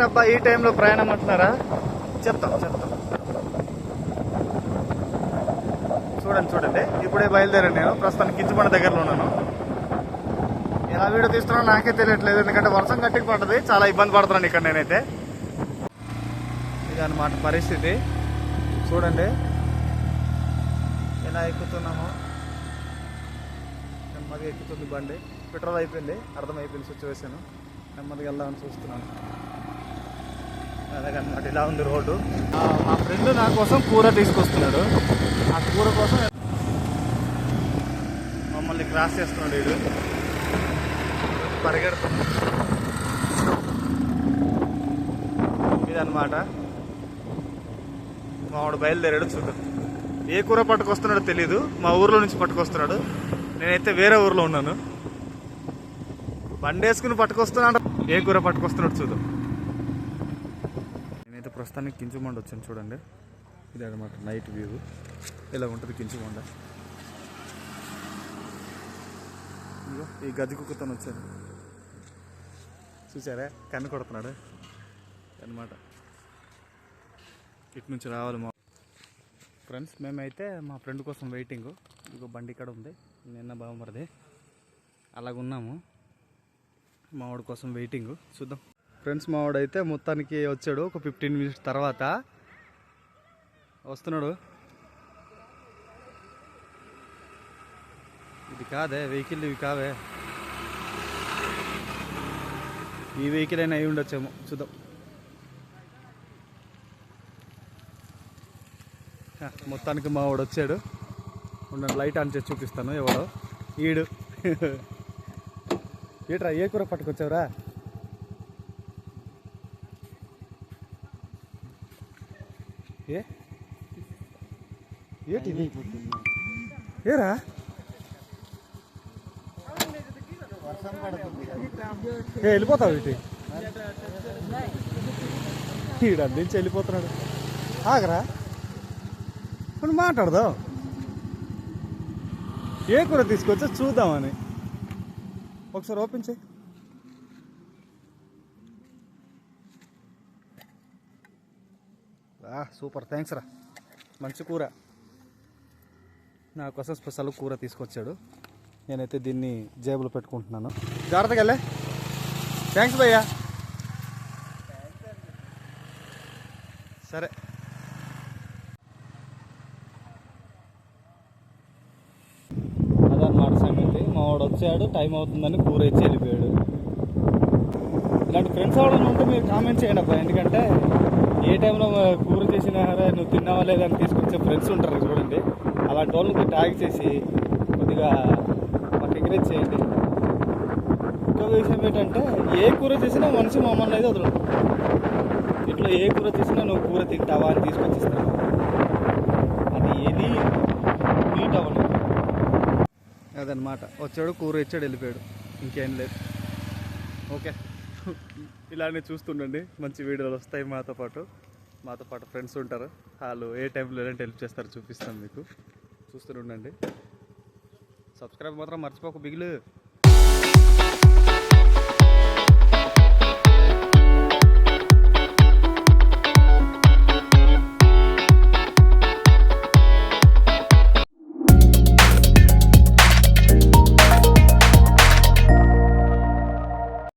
అబ్బా ఈ టైంలో ప్రయాణం అంటున్నారా? చెప్తాం. చూడండి ఇప్పుడే బయలుదేరాను. నేను ప్రస్తుతానికి కించుబండ దగ్గరలో ఉన్నాను. ఎలా వీడియో తీస్తున్నా నాకే తెలియట్లేదు, ఎందుకంటే వర్షం గట్టికి పడుతుంది. చాలా ఇబ్బంది పడుతున్నాను ఇక్కడ నేనైతే. ఇదన్నమాట పరిస్థితి. చూడండి ఎలా ఎక్కుతున్నామో. నెమ్మదిగా ఎక్కుతుంది బండి. పెట్రోల్ అయిపోయింది, అర్థమైపోయింది సిచ్యువేషన్. నెమ్మదిగా వెళ్దామని చూస్తున్నాను. అదనమాట ఇలా ఉంది రోడ్డు. మా ఫ్రెండ్ నా కోసం కూర తీసుకొస్తున్నాడు. ఆ కూర కోసం మమ్మల్ని క్రాస్ చేస్తున్నాడు. వీడు పరిగెడుతున్నాడు. ఇదన్నమాట మావాడు బయలుదేరాడు. చూద్దాం ఏ కూర పట్టుకొస్తున్నాడో తెలీదు. మా ఊర్లో నుంచి పట్టుకొస్తున్నాడు. నేనైతే వేరే ఊర్లో ఉన్నాను. బండి వేసుకుని పట్టుకొస్తున్నాడు. ఏ కూర పట్టుకొస్తున్నాడు చూద్దాం. నేనైతే ప్రస్తుతానికి కించుమండ వచ్చాను. చూడండి ఇది అనమాట నైట్ వ్యూ. ఇలా ఉంటుంది కించుమండ. ఇదిగో ఈ గది కుక్కతో వచ్చాను. చూసారా కన్ను కొడుతున్నాడు అనమాట. ఇటు నుంచి రావాలి మా ఫ్రెండ్స్. మేమైతే మా ఫ్రెండ్ కోసం వెయిటింగ్. ఇదిగో బండి ఇక్కడ ఉంది. నిన్న బాగుమరిది అలాగున్నాము. మావాడి కోసం వెయిటింగ్. చూద్దాం ఫ్రెండ్స్. మావాడైతే మొత్తానికి వచ్చాడు. ఒక 15 మినిట్స్ తర్వాత వస్తున్నాడు. ఇది కాదే వెహికల్, ఇవి కావే. ఈ వెహికల్ అయినా అయి ఉండొచ్చేమో. చూద్దాం. మొత్తానికి మావాడు వచ్చాడు. ఉండండి లైట్ ఆన్ చేసి చూపిస్తాను. ఎవడో ఈడు. ఏట్రా ఏ కూర పట్టుకొచ్చావురా? ఏంటి ఏరా? వెళ్ళిపోతావు ఇటు. ఈడు అందించి వెళ్ళిపోతున్నాడు. ఆగరా మనం మాట్లాడదాం. ఏ కూర తీసుకొచ్చా చూద్దామని. ఒకసారి ఓపెన్ చేయి. సూపర్, థ్యాంక్స్ రా. మంచి కూర. నా కోసం స్పెషల్ కూర తీసుకొచ్చాడు. నేనైతే దీన్ని జేబులో పెట్టుకుంటున్నాను. జాగ్రత్తగా వెళ్ళే. థ్యాంక్స్ భయ్యా. సరే అదన్నమాట సంగతి. మా వాడు వచ్చాడు, టైం అవుతుందని కూర ఇచ్చి వెళ్ళిపోయాడు. ఇలాంటి ఫ్రెండ్స్ ఎవరైనా ఉంటే మీరు కామెంట్ చేయండి అబ్బా. ఎందుకంటే ఏ టైంలో కూర చేసినా నువ్వు తిన్నావా లేదని తీసుకొచ్చే ఫ్రెండ్స్ ఉంటారు చూడండి. అలాంటి వాళ్ళకి ట్యాగ్ చేసి కొద్దిగా మాకు ఎంకరేజ్ చేయండి. ఇంకొక విషయం ఏంటంటే ఏ కూర చేసినా మనిషి మమ్మల్ని అయితే వదలడు. ఇట్లా ఏ కూర చేసినా నువ్వు కూర తింటావా అని తీసుకొచ్చిస్తాను. అది ఏది మీట్ అవ్వలేదు. అదనమాట. వచ్చాడు, కూర ఇచ్చాడు, వెళ్ళిపోయాడు. ఇంకేం లేదు. ఓకే, ఇలానే చూస్తుండండి. మంచి వీడియోలు వస్తాయి. మాతో పాటు ఫ్రెండ్స్ ఉంటారు. వాళ్ళు ఏ టైంలో ఎలాంటి హెల్ప్ చేస్తారో చూపిస్తాను మీకు. చూస్తూనే ఉండండి. సబ్స్క్రైబ్ మాత్రం మర్చిపోక బిగులు.